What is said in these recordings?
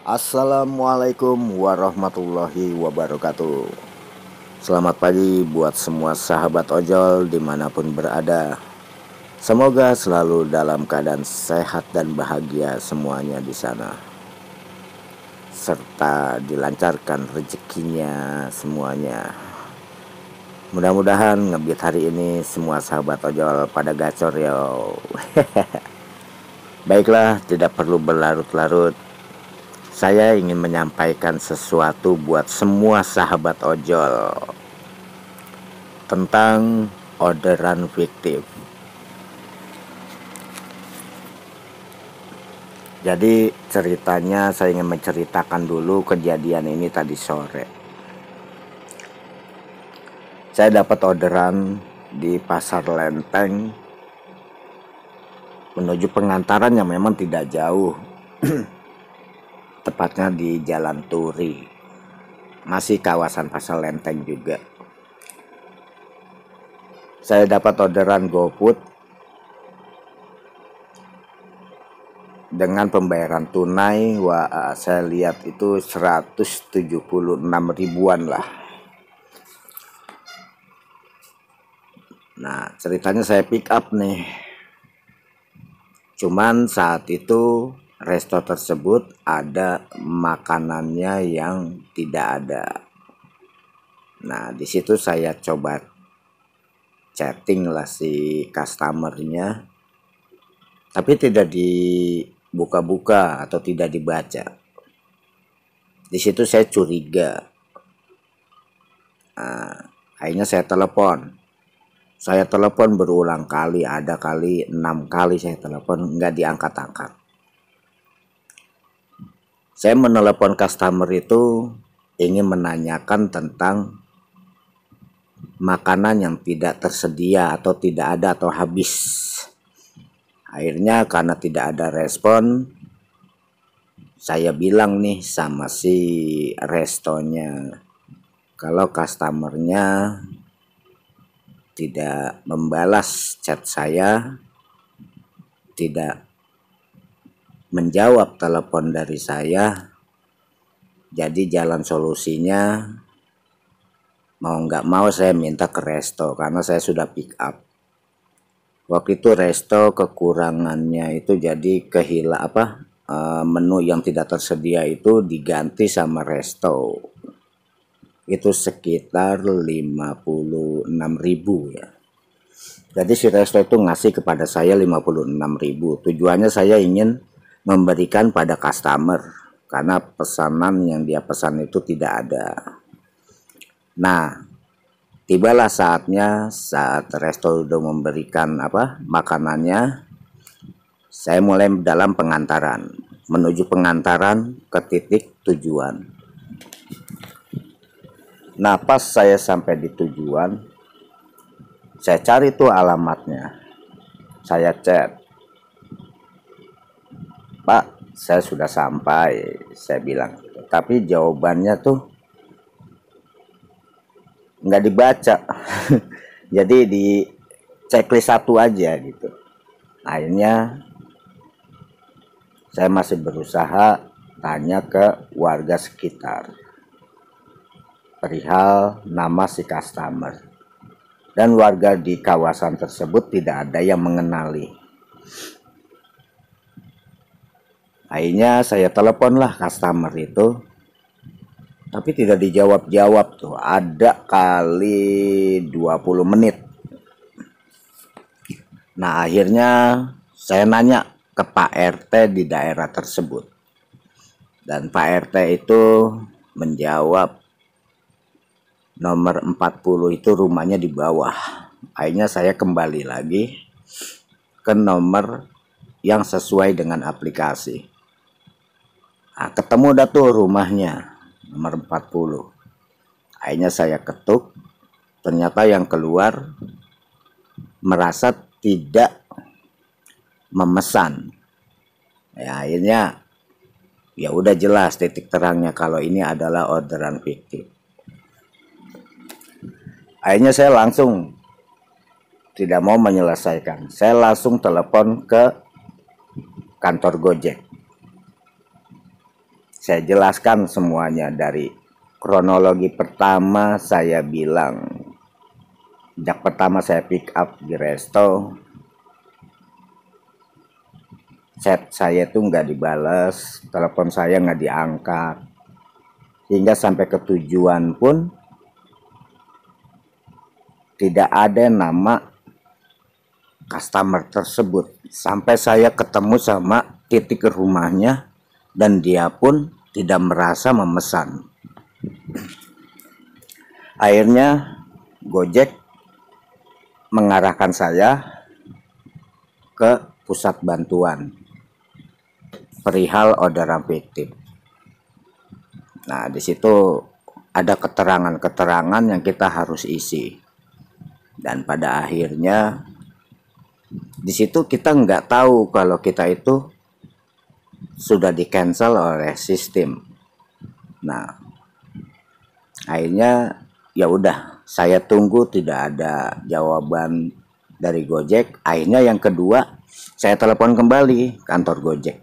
Assalamualaikum warahmatullahi wabarakatuh. Selamat pagi buat semua sahabat ojol dimanapun berada. Semoga selalu dalam keadaan sehat dan bahagia semuanya di sana, serta dilancarkan rezekinya semuanya. Mudah-mudahan ngebit hari ini semua sahabat ojol pada gacor yo. Baiklah, tidak perlu berlarut-larut. Saya ingin menyampaikan sesuatu buat semua sahabat ojol tentang orderan fiktif. Jadi ceritanya saya ingin menceritakan dulu kejadian ini tadi sore. Saya dapat orderan di Pasar Lenteng menuju pengantaran yang memang tidak jauh. Tepatnya di Jalan Turi, masih kawasan Pasar Lenteng juga. Saya dapat orderan GoFood dengan pembayaran tunai. Saya lihat itu 176 ribuan lah. Nah, ceritanya saya pick up nih. Cuman saat itu resto tersebut ada makanannya yang tidak ada. Nah, di situ saya coba chatting lah si customernya, tapi tidak dibuka-buka atau tidak dibaca. Di situ saya curiga. Nah, akhirnya saya telepon. Saya telepon berulang kali, ada kali 6 kali saya telepon, nggak diangkat-angkat. Saya menelepon customer itu ingin menanyakan tentang makanan yang tidak tersedia atau tidak ada atau habis. Akhirnya karena tidak ada respon, saya bilang nih sama si restonya, kalau customernya tidak membalas chat saya, tidak menjawab telepon dari saya, jadi jalan solusinya mau nggak mau saya minta ke resto karena saya sudah pick up. Waktu itu resto kekurangannya itu jadi menu yang tidak tersedia itu diganti sama resto. Itu sekitar 56 ribu ya. Jadi si resto itu ngasih kepada saya 56 ribu. Tujuannya saya ingin memberikan pada customer karena pesanan yang dia pesan itu tidak ada. Nah, tibalah saatnya saat resto udah memberikan makanannya. Saya mulai dalam pengantaran, menuju pengantaran ke titik tujuan. Nah, pas saya sampai di tujuan, saya cari tuh alamatnya. Saya chat, "Pak, saya sudah sampai," saya bilang. Tapi jawabannya tuh nggak dibaca. Jadi di checklist satu aja gitu. Akhirnya saya masih berusaha tanya ke warga sekitar perihal nama si customer, dan warga di kawasan tersebut tidak ada yang mengenali. Akhirnya saya teleponlah customer itu, tapi tidak dijawab-jawab tuh. Ada kali 20 menit. Nah, akhirnya saya nanya ke Pak RT di daerah tersebut. Dan Pak RT itu menjawab nomor 40 itu rumahnya di bawah. Akhirnya saya kembali lagi ke nomor yang sesuai dengan aplikasi. Nah, ketemu dah tuh rumahnya nomor 40. Akhirnya saya ketuk, ternyata yang keluar merasa tidak memesan. Ya, akhirnya ya udah jelas titik terangnya kalau ini adalah orderan fiktif. Akhirnya saya langsung tidak mau menyelesaikan. Saya langsung telepon ke kantor Gojek. Saya jelaskan semuanya dari kronologi pertama. Saya bilang sejak pertama saya pick up di resto, chat saya tuh nggak dibales, telepon saya nggak diangkat, hingga sampai ke tujuan pun tidak ada nama customer tersebut. Sampai saya ketemu sama titik rumahnya dan dia pun tidak merasa memesan. Akhirnya Gojek mengarahkan saya ke pusat bantuan perihal orderan fiktif. Nah, di situ ada keterangan-keterangan yang kita harus isi. Dan pada akhirnya di situ kita nggak tahu kalau kita itu sudah di cancel oleh sistem. Nah, akhirnya ya udah, saya tunggu tidak ada jawaban dari Gojek. Akhirnya yang kedua, saya telepon kembali kantor Gojek.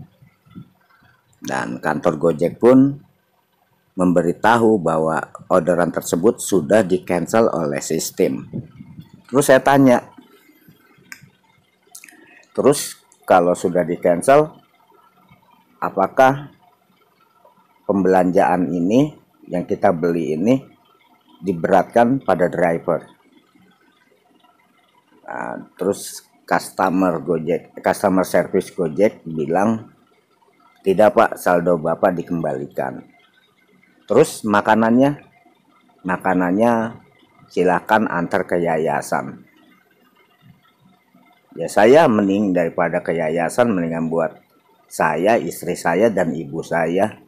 Dan kantor Gojek pun memberitahu bahwa orderan tersebut sudah di cancel oleh sistem. Terus saya tanya, terus kalau sudah di cancel, apakah pembelanjaan ini yang kita beli ini diberatkan pada driver? Nah, terus customer service Gojek bilang, tidak Pak, saldo Bapak dikembalikan. Terus makanannya silakan antar ke yayasan. Ya saya mending daripada ke yayasan, mendingan buat saya, istri saya, dan ibu saya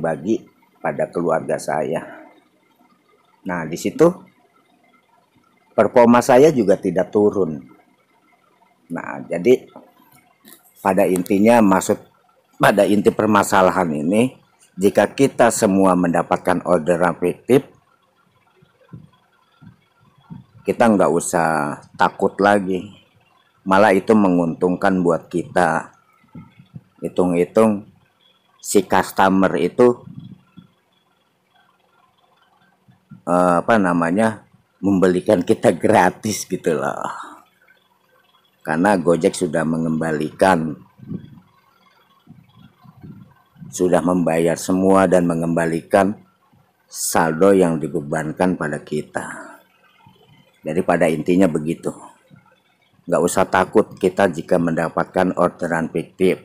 bagi pada keluarga saya. Nah, di situ performa saya juga tidak turun. Nah, jadi pada inti permasalahan ini, jika kita semua mendapatkan orderan fiktif, kita nggak usah takut lagi. Malah itu menguntungkan buat kita. Hitung-hitung si customer itu membelikan kita gratis gitu loh. Karena Gojek sudah membayar semua dan mengembalikan saldo yang dibebankan pada kita. Jadi pada intinya begitu. Nggak usah takut kita jika mendapatkan orderan fiktif.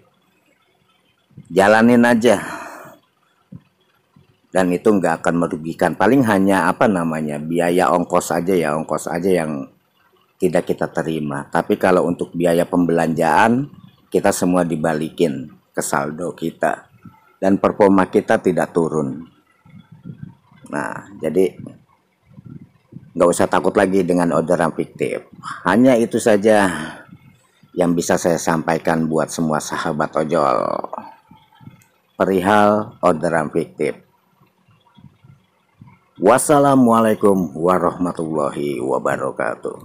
Jalanin aja. Dan itu nggak akan merugikan. Paling hanya biaya ongkos aja yang tidak kita terima. Tapi kalau untuk biaya pembelanjaan, kita semua dibalikin ke saldo kita. Dan performa kita tidak turun. Nah, jadi nggak usah takut lagi dengan orderan fiktif. Hanya itu saja yang bisa saya sampaikan buat semua sahabat ojol perihal orderan fiktif. Wassalamualaikum warahmatullahi wabarakatuh.